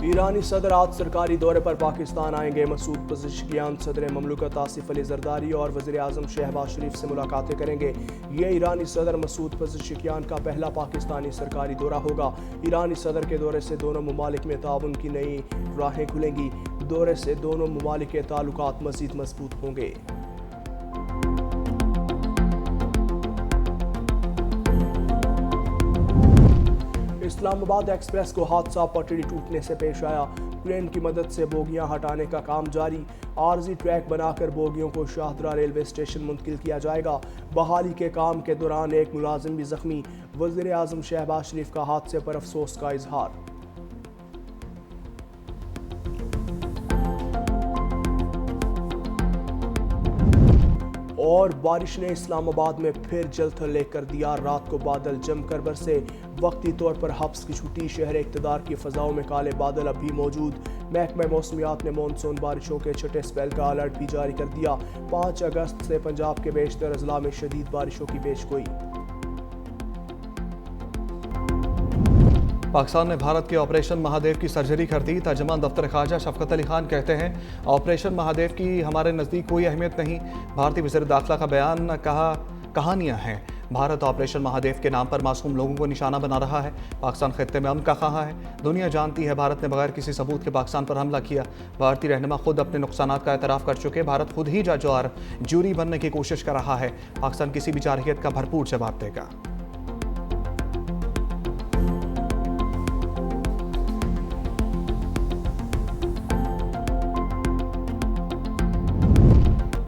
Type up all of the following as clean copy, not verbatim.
ईरानी सदर आज सरकारी दौरे पर पाकिस्तान आएंगे। मसूद पज़ेश्कियान सदर ममलकत आसिफ अली जरदारी और वज़ीर आज़म शहबाज शरीफ से मुलाकातें करेंगे। ये ईरानी सदर मसूद पज़ेश्कियान का पहला पाकिस्तानी सरकारी दौरा होगा। ईरानी सदर के दौरे से दोनों ममालिक में ताउन की नई राहें खुलेंगी। दौरे से दोनों ममालिक के ताल्लुकात मज़ीद मजबूत होंगे। इस्लामाबाद एक्सप्रेस को हादसा पटरी टूटने से पेश आया। क्रेन की मदद से बोगियां हटाने का काम जारी। आरजी ट्रैक बनाकर बोगियों को शाहदरा रेलवे स्टेशन मुंतकिल किया जाएगा। बहाली के काम के दौरान एक मुलाजिम भी जख्मी। वज़ीर आज़म शहबाज शरीफ का हादसे पर अफसोस का इजहार। और बारिश ने इस्लामाबाद में फिर जलथल लेकर दिया। रात को बादल जमकर बरसे। वक्ती तौर पर हफ्स की छुट्टी। शहर इक़्तिदार की फ़ज़ाओं में काले बादल अब भी मौजूद। महकमा मौसमियात ने मानसून बारिशों के छठे स्पेल का अलर्ट भी जारी कर दिया। 5 अगस्त से पंजाब के बेशतर अजला में शदीद बारिशों की पेशगोई। पाकिस्तान ने भारत के ऑपरेशन महादेव की सर्जरी कर दी। तर्जुमान दफ्तर ख़ारजा शफकत अली खान कहते हैं, ऑपरेशन महादेव की हमारे नज़दीक कोई अहमियत नहीं। भारतीय वज़ीर दाखिला का बयान कहानियाँ हैं। भारत ऑपरेशन महादेव के नाम पर मासूम लोगों को निशाना बना रहा है। पाकिस्तान खित्ते में अमन का ख़्वाह है। दुनिया जानती है भारत ने बगैर किसी सबूत के पाकिस्तान पर हमला किया। भारतीय रहनुमा खुद अपने नुकसानात का एतराफ़ कर चुके। भारत खुद ही जज और जूरी बनने की कोशिश कर रहा है। पाकिस्तान किसी भी जारहियत का भरपूर जवाब देगा।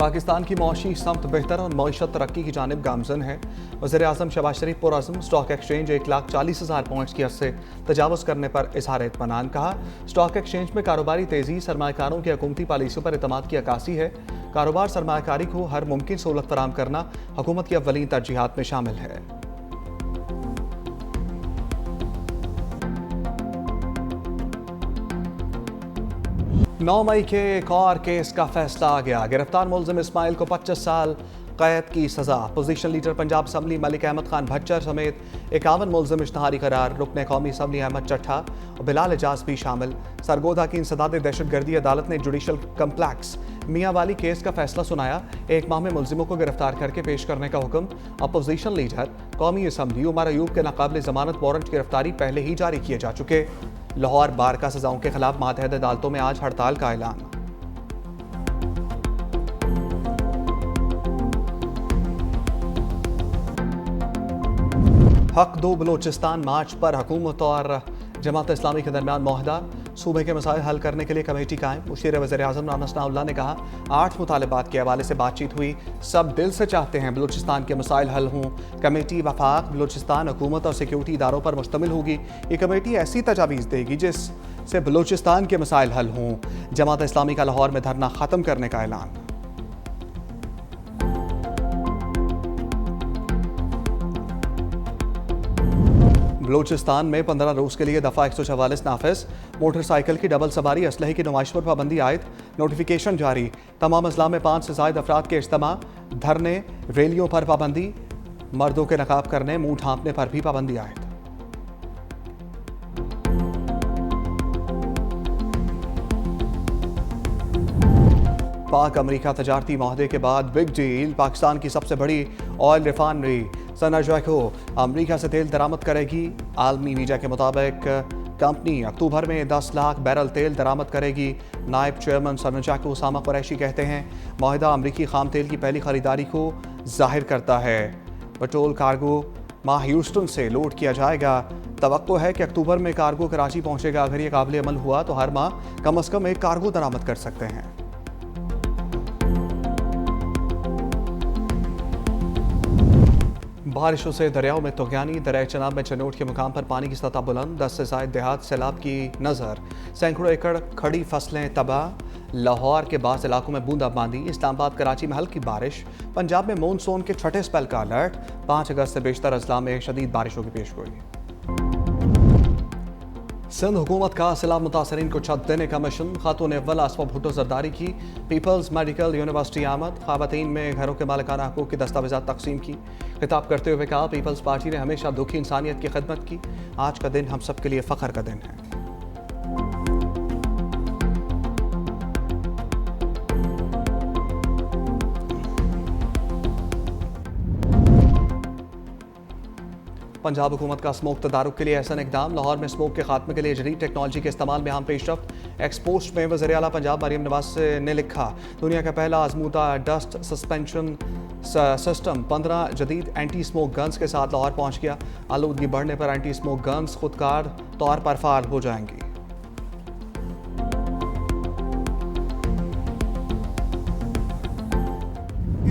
पाकिस्तान की मौशी समत बेहतर और मईशत तरक्की की जानिब गामजन है। वज़ीर आज़म शहबाज शरीफ पुरअज़्म। स्टॉक एक्सचेंज 1,40,000 पॉइंट्स की हद से तजावुज़ करने पर इज़हार इत्मीनान। कहा, स्टॉक एक्सचेंज में कारोबारी तेज़ी सरमायाकारों की हुकूमती पॉलिसियों पर एतमाद की अक्कासी है। कारोबार सरमायाकारी को हर मुमकिन सहूलत फराहम करना हुकूमत की अव्वलीन तरजीहात में शामिल है। 9 मई के एक और केस का फैसला आ गया। गिरफ्तार मुलजिम इस्माइल को 25 साल कैद की सजा। Position leader Punjab assembly Malik Ahmad Khan Bhachar समेत 51 मुलजिम इश्तहारी करार। रुकने कौमी असम्बली अहमद चट्ठा और बिलाल एजाज भी शामिल। सरगोधा की इंसदाद दहशतगर्दी अदालत ने जुडिशल कम्प्लेक्स मियाँ वाली केस का फैसला सुनाया। 1 माह में मुलजिमों को गिरफ्तार करके पेश करने का हुक्म। अपोजिशन लीडर कौमी असम्बली उमर अयूब के नाकाबिल जमानत वारंट गिरफ्तारी पहले ही जारी किए जा चुके। लाहौर बार का सजाओं के खिलाफ मातहत अदालतों में आज हड़ताल का ऐलान। हक दो बलोचिस्तान मार्च पर हुकूमत और जमात इस्लामी के दरमियान मुआहदा। सूबे के मसाइल हल करने के लिए कमेटी कायम। मुशीर वज़ीर आज़म नाना सनाउल्लाह ने कहा, 8 मुतालबात के हवाले से बातचीत हुई। सब दिल से चाहते हैं बलूचिस्तान के मसाइल हल हों। कमेटी वफाक बलूचिस्तान हुकूमत और सिक्योरिटी इदारों पर मुश्तमिल होगी। ये कमेटी ऐसी तजावीज़ देगी जिससे बलूचिस्तान के मसाइल हल हों। जमात इस्लामी का लाहौर में धरना ख़त्म करने का ऐलान। बलूचिस्तान में 15 रोज़ के लिए दफ़ा 144 नाफिज। मोटरसाइकिल की डबल सवारी असलहे की नुमाइश पर पाबंदी आयद। नोटिफिकेशन जारी। तमाम अजला में 5 से ज़ायद अफराद के इज्तिमा। धरने रैलियों पर पाबंदी। मर्दों के नकाब करने मुंह ढांपने पर भी पाबंदी आयद। पाक अमरीका तजारती माहदे के बाद बिग डील। पाकिस्तान की सबसे बड़ी ऑयल रिफाइनरी सनाजको अमरीका से तेल दरामद करेगी। आलमी मीडिया के मुताबिक कंपनी अक्टूबर में 10 लाख बैरल तेल दरामद करेगी। नायब चेयरमैन सनाजको उसामा कुरैशी कहते हैं, माहिदा अमरीकी खाम तेल की पहली खरीदारी को जाहिर करता है। पेट्रोल कार्गो माह ह्यूस्टन से लोड किया जाएगा। तवक्को है कि अक्टूबर में कार्गो कराची पहुंचेगा। अगर ये काबिल अमल हुआ तो हर माह कम अज़ कम 1 कार्गो दरामद कर सकते हैं। बारिशों से दरियाओं में तुग़यानी। दरिया चनाब में चनोट के मुकाम पर पानी की सतह बुलंद। 10 से ज़ायद देहात सैलाब की नज़र। सैकड़ों एकड़ खड़ी फसलें तबाह। लाहौर के बाज़ इलाकों में बूंदाबांदी। इस्लामाबाद कराची में हल्की बारिश। पंजाब में मानसून के छठे स्पेल का अलर्ट। 5 अगस्त से बेशतर अजला में शदीद बारिशों की पेशगोई। सिंध हुकूमत का सैलाब मुतासरीन को छत देने का मिशन। खातून अव्वल आसमा भुट्टो जरदारी की पीपल्स मेडिकल यूनिवर्सिटी आमद। ख़वातीन में घरों के मालिकाना हकूक़ की दस्तावेज़ात तकसीम की। खिताब करते हुए कहा, पीपल्स पार्टी ने हमेशा दुखी इंसानियत की खिदमत की। आज का दिन हम सब के लिए फ़ख्र का दिन है। पंजाब हुकूमत का स्मोक तदारुक के लिए एहसन इकदाम। लाहौर में स्मोक के खात्मे के लिए जदीद टेक्नोलॉजी के इस्तेमाल में अहम पेशरफ्त। एक्सपोस्ट में वज़ीर आला पंजाब मरीम नवाज ने लिखा, दुनिया का पहला आजमूदा डस्ट सस्पेंशन सिस्टम 15 जदीद एंटी स्मोक गन्स के साथ लाहौर पहुँच गया। आलूदगी बढ़ने पर एंटी स्मोक गन्स खुदकार तौर पर फाल हो जाएंगी।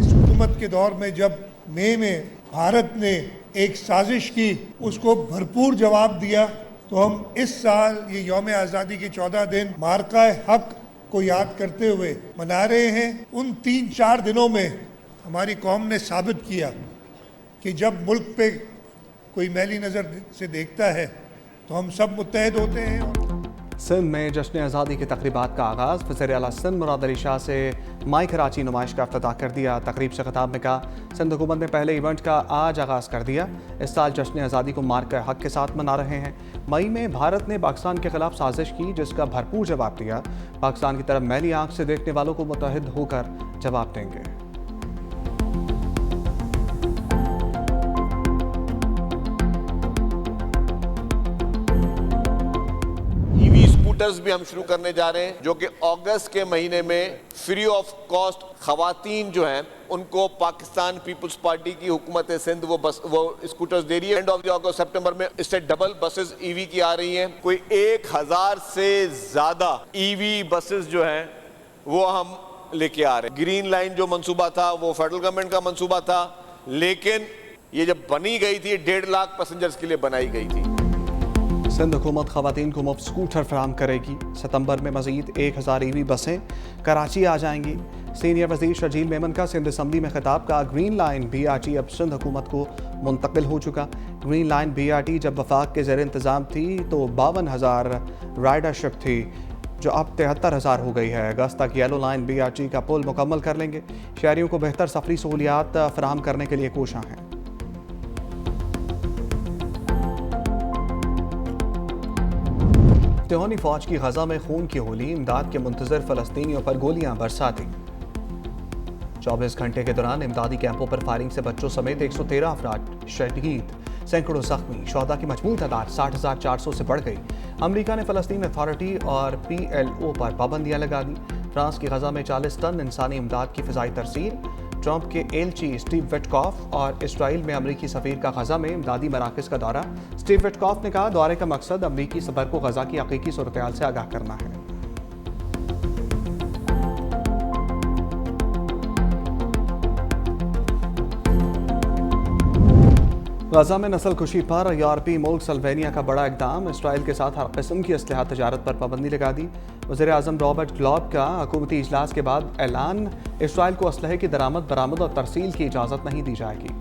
इस हुकूमत के दौर में जब मई में भारत ने एक साजिश की, उसको भरपूर जवाब दिया, तो हम इस साल ये यौम आज़ादी के 14 दिन मार्का हक को याद करते हुए मना रहे हैं। उन 3-4 दिनों में हमारी कौम ने साबित किया कि जब मुल्क पे कोई मैली नज़र से देखता है तो हम सब मुत्तहद होते हैं। सिंध में जश्न आज़ादी की तकरीबात का आगाज़। वज़ीर आला सिंध मुराद अली शाह से माई कराची नुमाइश का इफ्तिताह कर दिया। तकरीब से खिताब में कहा, सिंध हुकूमत ने पहले इवेंट का आज आगाज़ कर दिया। इस साल जश्न आज़ादी को मार्का हक के साथ मना रहे हैं। मई में भारत ने पाकिस्तान के खिलाफ साजिश की, जिसका भरपूर जवाब दिया। पाकिस्तान की तरफ मैली आंख से देखने वालों को मुत्तहिद होकर जवाब देंगे। स्कूटर्स भी हम शुरू करने जा रहे हैं, जो कि अगस्त के महीने में फ्री ऑफ कॉस्ट खवातीन जो हैं उनको पाकिस्तान पीपल्स पार्टी की हुकूमत सिंध वो स्कूटर्स दे रही है। एंड ऑफ द अगस्त सितंबर में इससे डबल बसेस ईवी की आ रही हैं। कोई 1000 से ज्यादा ईवी बसेस जो हैं वो हम लेके आ रहे हैं। ग्रीन लाइन जो मंसूबा था वो फेडरल गवर्नमेंट का मंसूबा था, लेकिन ये जब बनी गई थी 1.5 लाख पैसेंजर्स के लिए बनाई गई थी। सिंध हुकूमत खवातीन को मुफ्त स्कूटर फराम करेगी। सितंबर में मजीद 1000 ईवी बसें कराची आ जाएंगी। सीनियर वजीर शर्जील मेमन का सिंध असम्बली में खिताब का, ग्रीन लाइन BRT अब सिंध हुकूमत को मुंतकिल हो चुका। ग्रीन लाइन BRT जब वफाक के ज़ेर इंतज़ाम थी तो 52,000 राइडरशिप थी, जो अब 73,000 हो गई है। अगस्त तक येलो लाइन BRT का पुल मुकम्मल कर लेंगे। शहरियों को बेहतर सफरी सहूलियात फराहम करने के लिए कोशिश हैं। तिहोनी फौज की गजा में खून की होली। इमदाद के मुंतजर फलस्तीनियों पर गोलियां बरसा दी। 24 घंटे के दौरान इमदादी कैंपों पर फायरिंग से बच्चों समेत 113 अफराद शहीद, सैकड़ों जख्मी। शोहदा की मजमूई तादाद 60,400 से बढ़ गई। अमरीका ने फ़लस्तीन अथॉरिटी और PLO पर पाबंदियां लगा दी। फ्रांस की गजा में 40 टन इंसानी इमदाद की फ़िज़ाई तरसील। ट्रंप के एलची स्टीव विटकॉफ और इसराइल में अमरीकी सफ़ीर का गजा में इमदादी मराकज़ का दौरा। स्टीव विटकॉफ ने कहा, दौरे का मकसद अमरीकी सफ़र को गजा की हकीकी सूरत-ए-हाल से आगाह करना है। गजा में नस्ल कुशी पर यूरोपीय मुल्क सल्वेनिया का बड़ा इकदाम। इसराइल के साथ हर किस्म की असलहा तजारत पर पाबंदी लगा दी। वज़ीर आज़म रॉबर्ट ग्लॉब का हुकूमती इजलास के बाद ऐलान, इसराइल को असलहे की दरामद, बरामद और तरसील की इजाज़त नहीं दी जाएगी।